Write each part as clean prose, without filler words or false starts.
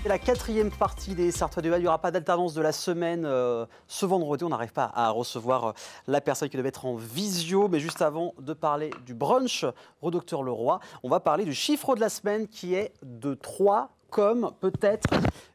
C'est la quatrième partie des Sartois du Val. Il n'y aura pas d'alternance de la semaine. Ce vendredi, on n'arrive pas à recevoir la personne qui devait être en visio. Mais juste avant de parler du brunch au Docteur Leroy, on va parler du chiffre de la semaine qui est de 3, comme peut-être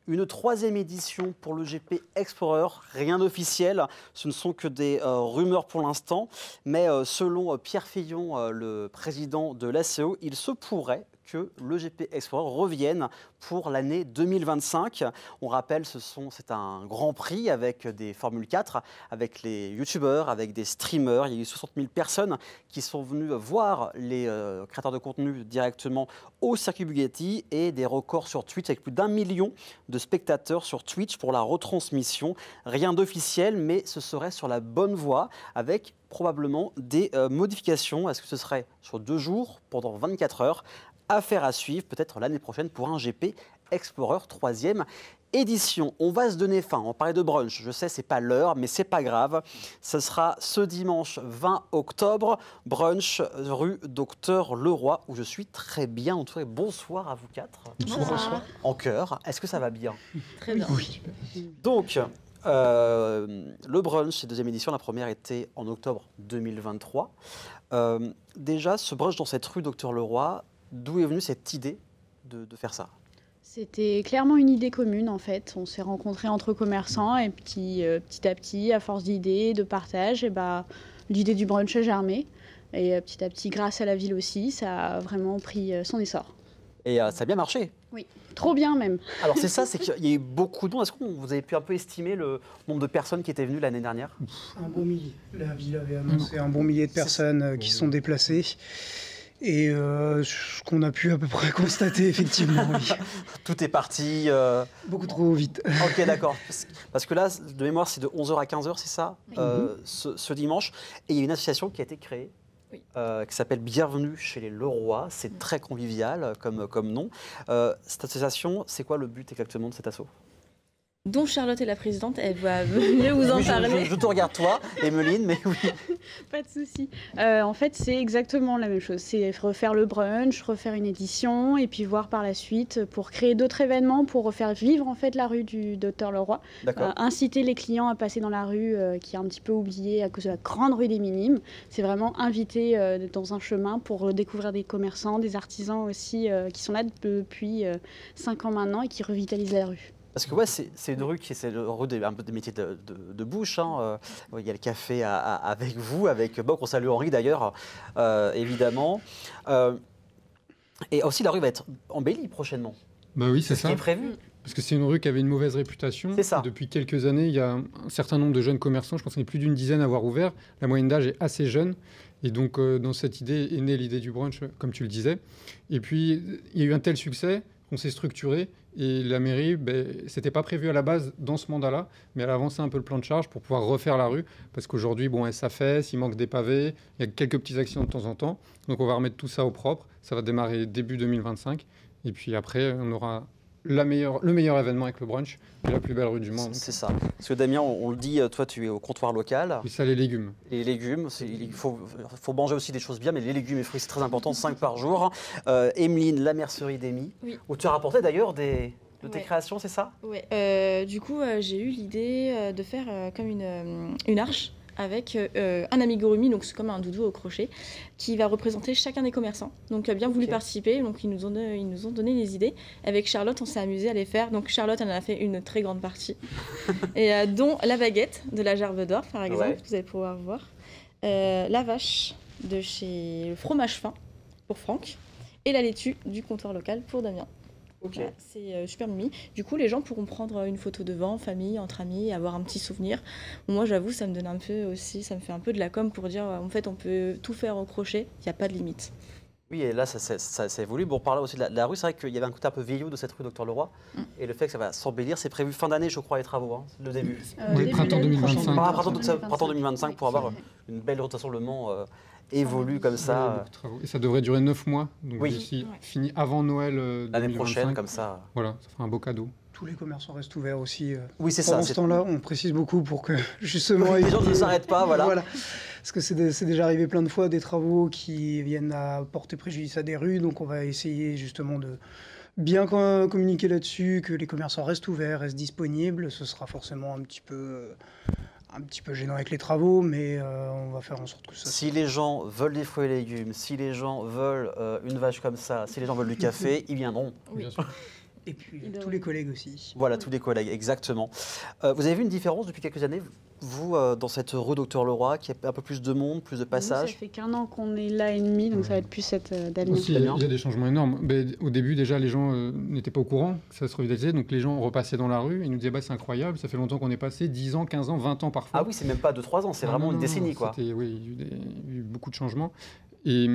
une troisième édition pour le GP Explorer. Rien d'officiel, ce ne sont que des rumeurs pour l'instant. Mais selon Pierre Fillon, le président de l'ACO, il se pourrait que le GP Explorer revienne pour l'année 2025. On rappelle, c'est un grand prix avec des Formule 4, avec les youtubeurs, avec des streamers. Il y a eu 60 000 personnes qui sont venues voir les créateurs de contenu directement au circuit Bugatti et des records sur Twitch avec plus d'1 million de spectateurs sur Twitch pour la retransmission. Rien d'officiel, mais ce serait sur la bonne voie avec probablement des modifications. Est-ce que ce serait sur 2 jours, pendant 24 heures? Affaire à suivre, peut-être l'année prochaine pour un GP Explorer 3e édition. On va se donner faim, on parlait de brunch, je sais c'est pas l'heure mais c'est pas grave. Ce sera ce dimanche 20 octobre, brunch rue Docteur Leroy où je suis très bien entouré. Bonsoir à vous 4. Bonsoir. En chœur, est-ce que ça va bien? Très bien. Oui. Donc, le brunch, c'est 2e édition. La première était en octobre 2023. Déjà, ce brunch dans cette rue Docteur Leroy, d'où est venue cette idée de faire ça? C'était clairement une idée commune en fait. On s'est rencontrés entre commerçants et petit à petit, à force d'idées, de partage, l'idée du brunch a germé. Et petit à petit, grâce à la ville aussi, ça a vraiment pris son essor. Et ça a bien marché. Oui, trop bien même. Alors c'est ça, c'est qu'il y a eu beaucoup de monde. Est-ce que vous avez pu un peu estimer le nombre de personnes qui étaient venues l'année dernière? Un bon millier. La ville avait annoncé un bon millier de personnes qui sont déplacées. Et ce qu'on a pu à peu près constater, effectivement, oui. Tout est parti. Beaucoup trop vite. Ok, d'accord. Parce que là, de mémoire, c'est de 11h à 15h, c'est ça, ce dimanche. Et il y a une association qui a été créée. Oui. Qui s'appelle Bienvenue chez les Leroy. C'est très convivial comme nom. Cette association, c'est quoi le but exactement de cette asso? Dont Charlotte est la présidente, elle va mieux vous en parler. Je te regarde toi, Emeline, mais oui. Pas de souci. En fait, c'est exactement la même chose. C'est refaire le brunch, refaire une édition, et puis voir par la suite pour créer d'autres événements, pour refaire vivre en fait la rue du Docteur Leroy. Inciter les clients à passer dans la rue qui est un petit peu oubliée à cause de la grande rue des Minimes. C'est vraiment inviter dans un chemin pour découvrir des commerçants, des artisans aussi qui sont là depuis 5 ans maintenant et qui revitalisent la rue. Parce que ouais, c'est une rue qui est une rue un peu des métiers de bouche. Hein. Il y a le café avec vous, avec Boc. On salue Henri d'ailleurs, évidemment. Et aussi la rue va être embellie prochainement. Bah oui, c'est ça. Ce qui est prévu. Parce que c'est une rue qui avait une mauvaise réputation. C'est ça. Depuis quelques années, il y a un certain nombre de jeunes commerçants. Je pense qu'il y en a plus d'une dizaine à avoir ouvert. La moyenne d'âge est assez jeune. Et donc, dans cette idée est née l'idée du brunch, comme tu le disais. Et puis, il y a eu un tel succès qu'on s'est structuré. Et la mairie, c'était pas prévu à la base dans ce mandat-là, mais elle a avancé un peu le plan de charge pour pouvoir refaire la rue. Parce qu'aujourd'hui, elle s'affaisse, il manque des pavés, il y a quelques petits accidents de temps en temps. Donc, on va remettre tout ça au propre. Ça va démarrer début 2025. Et puis après, on aura le meilleur événement avec le brunch et la plus belle rue du monde. C'est ça. Parce que Damien, on le dit, toi tu es au comptoir local. Oui, ça, les légumes. Les légumes, il faut manger aussi des choses bien, mais les légumes et fruits c'est très important, 5 par jour. Emeline, la mercerie d'Emy, Oui. où tu as rapporté d'ailleurs de tes créations, c'est ça? Oui. Du coup, j'ai eu l'idée de faire comme une arche avec un amigurumi, donc c'est comme un doudou au crochet, qui va représenter chacun des commerçants. Donc bien voulu participer, donc ils nous ont donné les idées. Avec Charlotte, on s'est amusé à les faire. Donc Charlotte en a fait une très grande partie, et dont la baguette de la Gerbe d'Or, par exemple, que vous allez pouvoir voir. La vache de chez le fromage fin pour Franck, et la laitue du comptoir local pour Damien. Ok. Voilà, c'est super mimi. Du coup, les gens pourront prendre une photo devant, en famille, entre amis, et avoir un petit souvenir. Moi, j'avoue, ça me donne un peu aussi, ça me fait un peu de la com pour dire, en fait, on peut tout faire au crochet, il n'y a pas de limite. Oui, et là, ça évolue. Bon, on parlait aussi de la rue. C'est vrai qu'il y avait un côté un peu vieillot de cette rue Docteur Leroy. Et le fait que ça va s'embellir, c'est prévu fin d'année, je crois, les travaux, hein, le début. Oui, printemps 2025. Printemps 2025 pour avoir une belle rotation. Le Mans évolue comme ça. Et ça devrait durer 9 mois. Donc d'ici, fini avant Noël l'année prochaine, comme ça. Voilà, ça fera un beau cadeau. Tous les commerçants restent ouverts aussi. Oui, c'est ça. Pendant ce temps-là, on précise beaucoup pour que justement... les gens ne s'arrêtent pas, voilà. Parce que c'est déjà arrivé plein de fois des travaux qui viennent à porter préjudice à des rues, donc on va essayer justement bien communiquer là-dessus, que les commerçants restent ouverts, restent disponibles. Ce sera forcément un petit peu gênant avec les travaux, mais on va faire en sorte que ça... Si les gens veulent des fruits et légumes, si les gens veulent une vache comme ça, si les gens veulent du café, ils viendront. Bien sûr. Et puis tous les collègues aussi. Voilà, tous les collègues, exactement. Vous avez vu une différence depuis quelques années, vous, dans cette rue Docteur Leroy, qui a un peu plus de monde, plus de Nous, passages? ça fait qu'un an qu'on est là et demi, donc ça va être plus cette d'avenir. Aussi, il y a des changements énormes. Mais au début, déjà, les gens n'étaient pas au courant que ça se revitalisait. Donc, les gens repassaient dans la rue. Ils nous disaient, c'est incroyable, ça fait longtemps qu'on est passé, 10 ans, 15 ans, 20 ans parfois. Ah oui, c'est même pas 2-3 ans, c'est vraiment une décennie, quoi. Oui, il y a eu beaucoup de changements. Et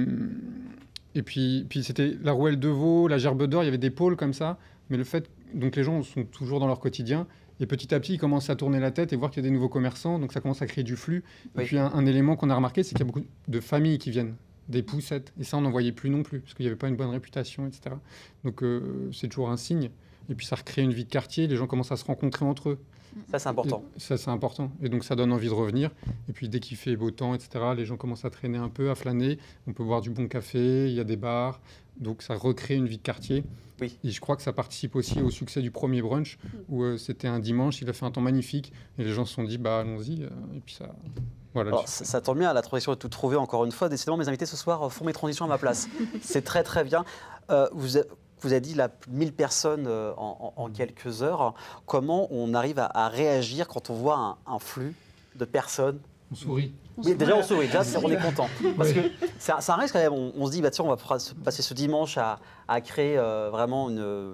puis c'était la Rouelle de Vaux, la Gerbe d'Or, il y avait des pôles comme ça. Mais le fait, donc les gens sont toujours dans leur quotidien. Et petit à petit, ils commencent à tourner la tête et voir qu'il y a des nouveaux commerçants. Donc ça commence à créer du flux. Oui. Et puis un élément qu'on a remarqué, c'est qu'il y a beaucoup de familles qui viennent, des poussettes. Et ça, on n'en voyait plus non plus, parce qu'il n'y avait pas une bonne réputation, etc. Donc c'est toujours un signe. Et puis ça recrée une vie de quartier. Les gens commencent à se rencontrer entre eux. Ça, c'est important. Et ça, c'est important. Et donc ça donne envie de revenir. Et puis dès qu'il fait beau temps, etc., les gens commencent à traîner un peu, à flâner. On peut boire du bon café, il y a des bars. Donc ça recrée une vie de quartier. Oui. Et je crois que ça participe aussi au succès du premier brunch, où c'était un dimanche, il a fait un temps magnifique, et les gens se sont dit, bah allons-y, et puis ça... Voilà. Alors, ça tombe bien, la transition est toute trouvée encore une fois. Décidément, mes invités ce soir font mes transitions à ma place. C'est très très bien. Vous avez dit là, 1000 personnes en quelques heures. Comment on arrive à réagir quand on voit un flux de personnes? On sourit. Oui, déjà on sourit, déjà on est content. Parce que ça reste quand même, on se dit, bah, tiens, on va passer ce dimanche à créer vraiment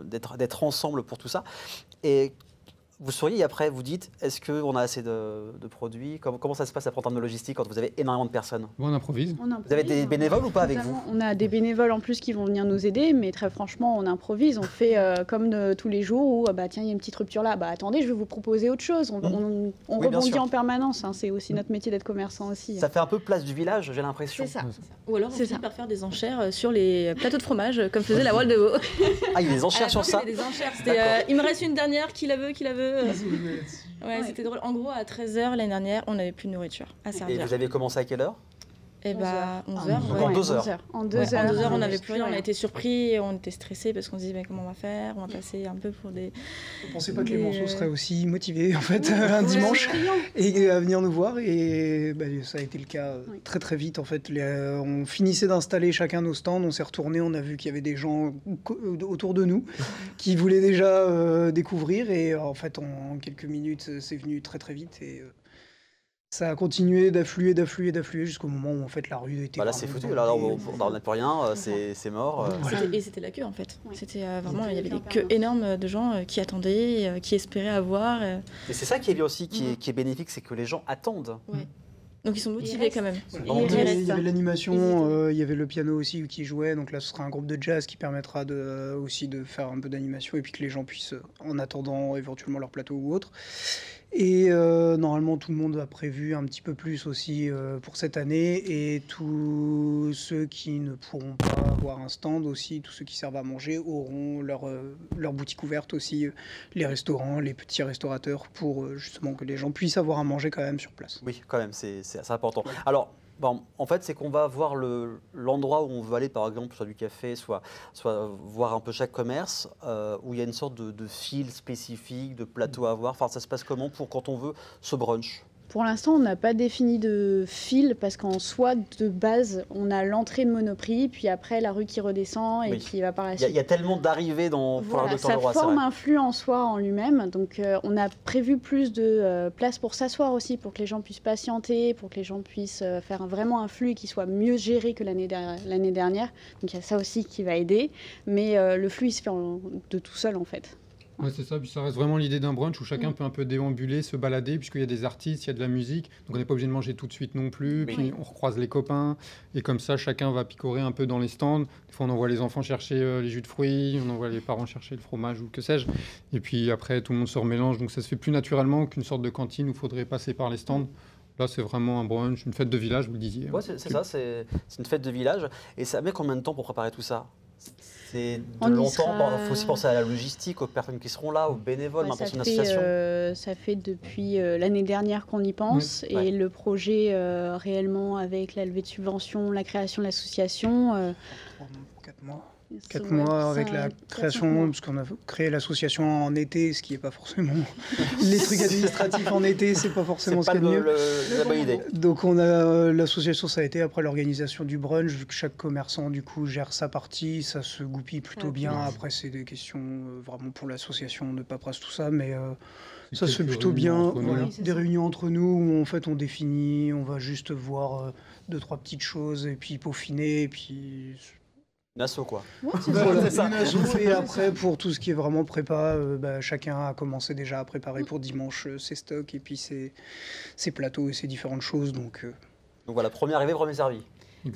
d'être ensemble pour tout ça. Et vous souriez et après vous dites, est-ce qu'on a assez de produits? Comment ça se passe après en termes de logistique quand vous avez énormément de personnes? Bon, on improvise. Vous avez des bénévoles ou pas avec vous? On a des bénévoles en plus qui vont venir nous aider, mais très franchement, on improvise. On fait comme tous les jours où, bah, tiens, il y a une petite rupture là. Bah, attendez, je vais vous proposer autre chose. On Oui, rebondit en permanence. Hein. C'est aussi notre métier d'être commerçant aussi. Ça fait un peu place du village, j'ai l'impression. C'est ça. Ou alors on finit par faire des enchères sur les plateaux de fromage, comme faisait la Rouelle de Vaux. Ah, il y a des enchères sur ça? Il y a des enchères. C'était, il me reste une dernière, qui la veut, qui la veut. Ouais, c'était drôle. En gros, à 13h l'année dernière, on n'avait plus de nourriture à servir. Et vous avez commencé à quelle heure? Et bah, 11h. Donc en 2 heures. En 2 heures, on n'avait plus rien. On a été surpris, on était stressés parce qu'on se disait mais comment on va faire? On va passer un peu pour des. Je ne pensais pas que les Monceaux seraient aussi motivés en fait un dimanche et à venir nous voir. Et bah, ça a été le cas très très vite. En fait, on finissait d'installer chacun nos stands, on s'est retourné, on a vu qu'il y avait des gens autour de nous qui voulaient déjà découvrir. Et en fait, en quelques minutes, c'est venu très très vite. Et ça a continué d'affluer jusqu'au moment où en fait la rue était... Bah là c'est foutu, là on n'a plus rien, c'est mort. Et c'était la queue en fait. C'était vraiment, il y avait des queues énormes de gens qui attendaient, qui espéraient avoir. Et c'est ça qui est bien aussi, qui est bénéfique, c'est que les gens attendent. Ouais. Donc ils sont motivés quand même. Il y avait l'animation, il y avait le piano aussi qui jouait, donc là ce sera un groupe de jazz qui permettra aussi de faire un peu d'animation et puis que les gens puissent, en attendant éventuellement leur plateau ou autre. Et normalement tout le monde a prévu un petit peu plus aussi pour cette année, et tous ceux qui ne pourront pas avoir un stand aussi, tous ceux qui servent à manger auront leur boutique ouverte aussi, les restaurants, les petits restaurateurs, pour justement que les gens puissent avoir à manger quand même sur place. Oui, quand même, c'est important. Alors, bon, en fait, c'est qu'on va voir l'endroit où on veut aller, par exemple, soit du café, soit voir un peu chaque commerce, où il y a une sorte de fil spécifique, de plateau à voir. Enfin, ça se passe comment pour quand on veut ce brunch? Pour l'instant, on n'a pas défini de fil parce qu'en soi, de base, on a l'entrée de Monoprix, puis après la rue qui redescend et qui va par la suite. Il y a tellement d'arrivées pour la Docteur Leroy. Ça forme un flux en soi en lui-même. Donc, on a prévu plus de place pour s'asseoir aussi, pour que les gens puissent patienter, pour que les gens puissent faire vraiment un flux qui soit mieux géré que l'année dernière. Donc, il y a ça aussi qui va aider. Mais le flux, il se fait de tout seul, en fait. Ouais, c'est ça. Puis ça reste vraiment l'idée d'un brunch où chacun peut un peu déambuler, se balader, puisqu'il y a des artistes, il y a de la musique. Donc on n'est pas obligé de manger tout de suite non plus. Puis on recroise les copains. Et comme ça, chacun va picorer un peu dans les stands. Des fois, on envoie les enfants chercher les jus de fruits, on envoie les parents chercher le fromage ou que sais-je. Et puis après, tout le monde se remélange. Donc ça se fait plus naturellement qu'une sorte de cantine où il faudrait passer par les stands. Là, c'est vraiment un brunch, une fête de village, vous le disiez. Oui, c'est ça, c'est une fête de village. Et ça met combien de temps pour préparer tout ça? C'est de longtemps. Il faut aussi penser à la logistique, aux personnes qui seront là, aux bénévoles, maintenant c'est une association. Ça fait depuis l'année dernière qu'on y pense. Et le projet réellement avec la levée de subventions, la création de l'association... 4 mois. Ils 4 sont, mois ouais, avec la 4-5 création, mois. parce qu'on a créé l'association en été, ce qui n'est pas forcément... Les trucs administratifs en été, c'est pas forcément ce C'est pas qu'il y a de mieux. la bonne idée. Donc on a l'association, ça a été après l'organisation du brunch, vu que chaque commerçant du coup gère sa partie, ça se goupille plutôt bien. Après c'est des questions vraiment pour l'association de paperasse tout ça, mais ça se fait plutôt bien. Voilà, c'est des ça. réunions entre nous où en fait on définit, on va juste voir 2-3 petites choses et puis peaufiner et puis Une asso, quoi. Ouais, c'est voilà, c'est ça. une asso. Et après, pour tout ce qui est vraiment prépa, chacun a commencé déjà à préparer pour dimanche ses stocks et puis ses plateaux et ses différentes choses. Donc voilà, premier arrivé, premier servi.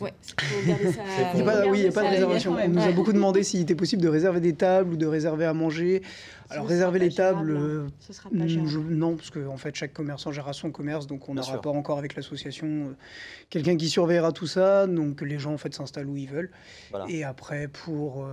Ouais, faut garder ça. Il y a pas- oui, il n'y a pas de réservation. On nous a beaucoup demandé s'il était possible de réserver des tables ou de réserver à manger. Alors Ce réserver sera les pas gérable, tables, hein. Ce sera pas gérable. non, parce que en fait chaque commerçant gérera son commerce, donc on Bien n'a sûr. pas encore avec l'association quelqu'un qui surveillera tout ça, donc les gens en fait s'installent où ils veulent. Voilà. Et après pour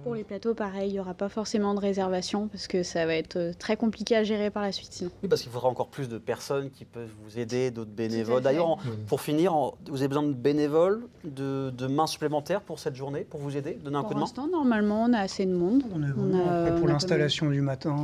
Pour les plateaux, pareil, il n'y aura pas forcément de réservation parce que ça va être très compliqué à gérer par la suite sinon. Oui, parce qu'il faudra encore plus de personnes qui peuvent vous aider, d'autres bénévoles. fait. D'ailleurs, Ouais. pour finir, vous avez besoin de bénévoles, de mains supplémentaires pour cette journée, pour vous aider, donner un coup Pour de main. l'instant, normalement, on a assez de monde. on est On bon. a- Après, on pour a l'installation du matin,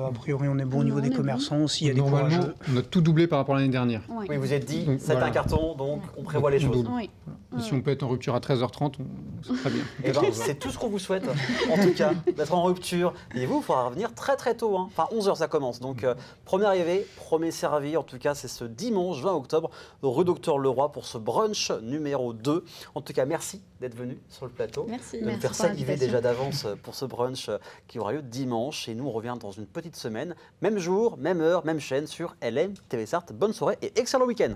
a priori on est bon au niveau Non, des on est bon. commerçants. S'il y a des Normalement, courageux. on a tout doublé par rapport à l'année dernière. Ouais. Oui, vous êtes dit, Donc, c'est voilà. un carton, donc on prévoit les On choses. double. Oui. Et si on peut être en rupture à 13h30, c'est très bien. Eh ben, c'est tout ce qu'on vous souhaite, en tout cas, d'être en rupture. Et vous, il faudra revenir très très tôt, hein. Enfin 11h ça commence. Donc premier arrivé, premier servi, en tout cas c'est ce dimanche 20 octobre, rue Docteur Leroy pour ce brunch numéro 2. En tout cas, merci d'être venu sur le plateau. Merci. De nous Merci faire pour saliver l'invitation. déjà d'avance pour ce brunch qui aura lieu dimanche. Et nous, on revient dans une petite semaine. Même jour, même heure, même chaîne sur LM TV Sarthe. Bonne soirée et excellent week-end.